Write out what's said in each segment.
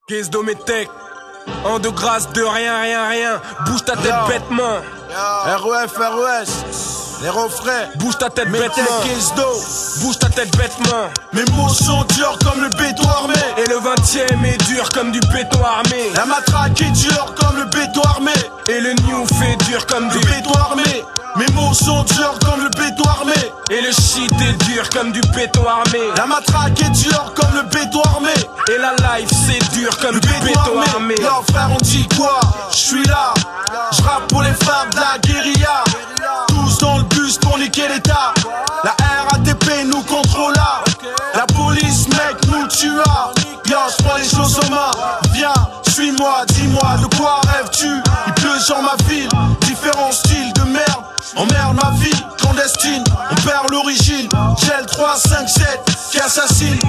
Qu'est-ce d'Ometech, en de grâce de rien, bouge ta tête bêtement. ROF, les refrains. Bouge ta tête bêtement. Bouge ta tête bêtement. Mes mots sont durs comme le béton armé. Et le 20e est dur comme du béton armé. La matraque est dure comme le béton armé. Et le new fait dur comme du béton armé. Mes mots sont durs comme le béton armé. Et le shit est dur comme du béton armé. La matraque est dure comme le béton armé. Et la life c'est dur comme le du béton armé. Yo frère, on dit quoi? Je suis là. Je rappe pour les frères de la guérilla. Tous dans le bus pour niquer l'état. La RATP nous contrôla. La police mec nous tua. Yo, je prends les choses en main. Viens, suis-moi, dis-moi de quoi rêves-tu? Il pleut sur ma ville, différents styles de merde. Emmerde ma vie, clandestine, on perd l'origine. J'ai le 3, 5, 7 qui assassine.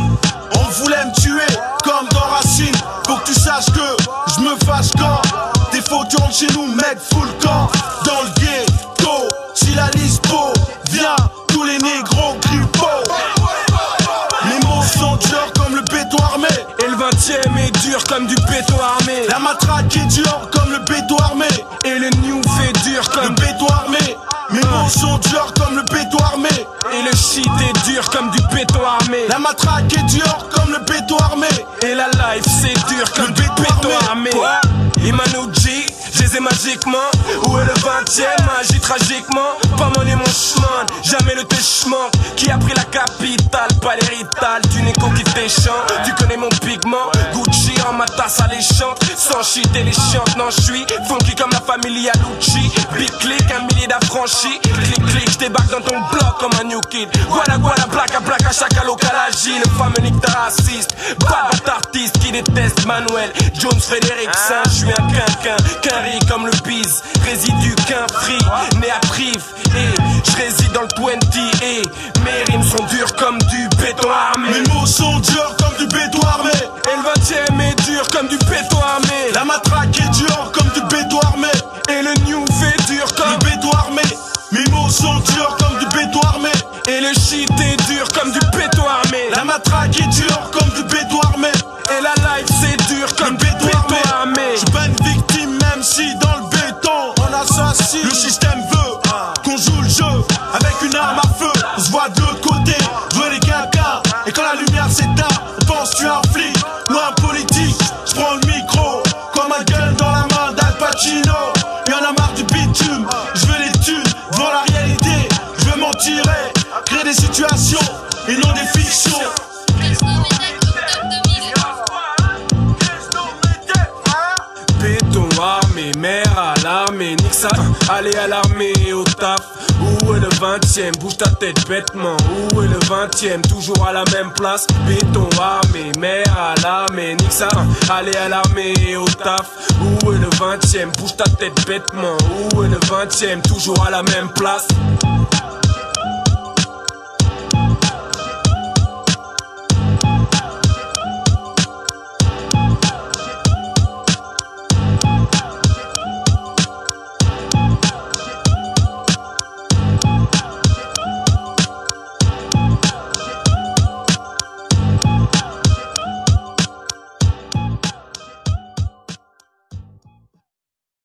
On voulait me tuer comme dans Racine. Faut que tu saches que je me fâche quand des faux tu rentres chez nous, mec, full camp. Dans le ghetto, si la liste beau, viens, tous les négros crient beau. Mes mots sont durs comme le béton armé. Et le 20e est dur comme du béton armé. La matraque est dure comme le béton armé. Et le new fait dur comme le béton armé. Mes mots sont durs comme le béton armé. Et le shit est dur comme du béton armé. La matraque est dure comme le béton armé. Et la life c'est dur comme du béton armé. Imanouji, je les ai magiquement. Où est le 20e, agit tragiquement. Pas monnaie mon chemin, jamais le téchement. Qui a pris la capitale, pas l'héritage d'une écho qui t'échante. Tu connais mon pigment, Gucci en ma tasse alléchante. Sans shit et les chiantes, non je suis funky comme la famille Alucci. Big click, un millier d'affranchis. Clic clic, j'débarque dans ton bloc comme un new kid. Voilà, plaque à chaque local agile. Femme unique ta raciste, pas artiste qui déteste Manuel Jones Frédéric Saint. Je suis un quinquin, qu'un riz comme le bise. Résidu qu'un free, né à Trive. Et je réside dans le 20 et mes rimes sont dures comme du béton armé. Mes mots sont durs comme du béton armé. Et le 20e est dur comme du béton armé. La matraque est dure comme du béton armé. Et le new fait dur comme du béton armé. Mes mots sont durs comme du béton armé. Et le shit est dur comme du béton armé. La matraque est dure comme du béton armé. Et la life c'est dur comme du béton armé. Je suis pas une victime même si dans le béton on assassine. Le système veut qu'on joue le jeu avec une arme à feu. On se voit de l'autre côté, jouer les quinquins. Et quand la lumière s'éteint, on pense tu es un flic ou un politique. Je prends le micro comme un gun dans la main d'Al Pacino. Y'en a marre du bitume, je veux les thunes devant la réalité. Je veux m'en tirer, créer des situations et non des fictions. Béton armé, mère à l'armée, nique ça, allez à l'armée et au taf. Où est le 20e, bouge ta tête bêtement. Où est le 20e, toujours à la même place. Béton armé, mère à l'armée, nique ça, allez à l'armée et au taf. Où est le 20e, bouge ta tête bêtement. Où est le 20e, toujours à la même place.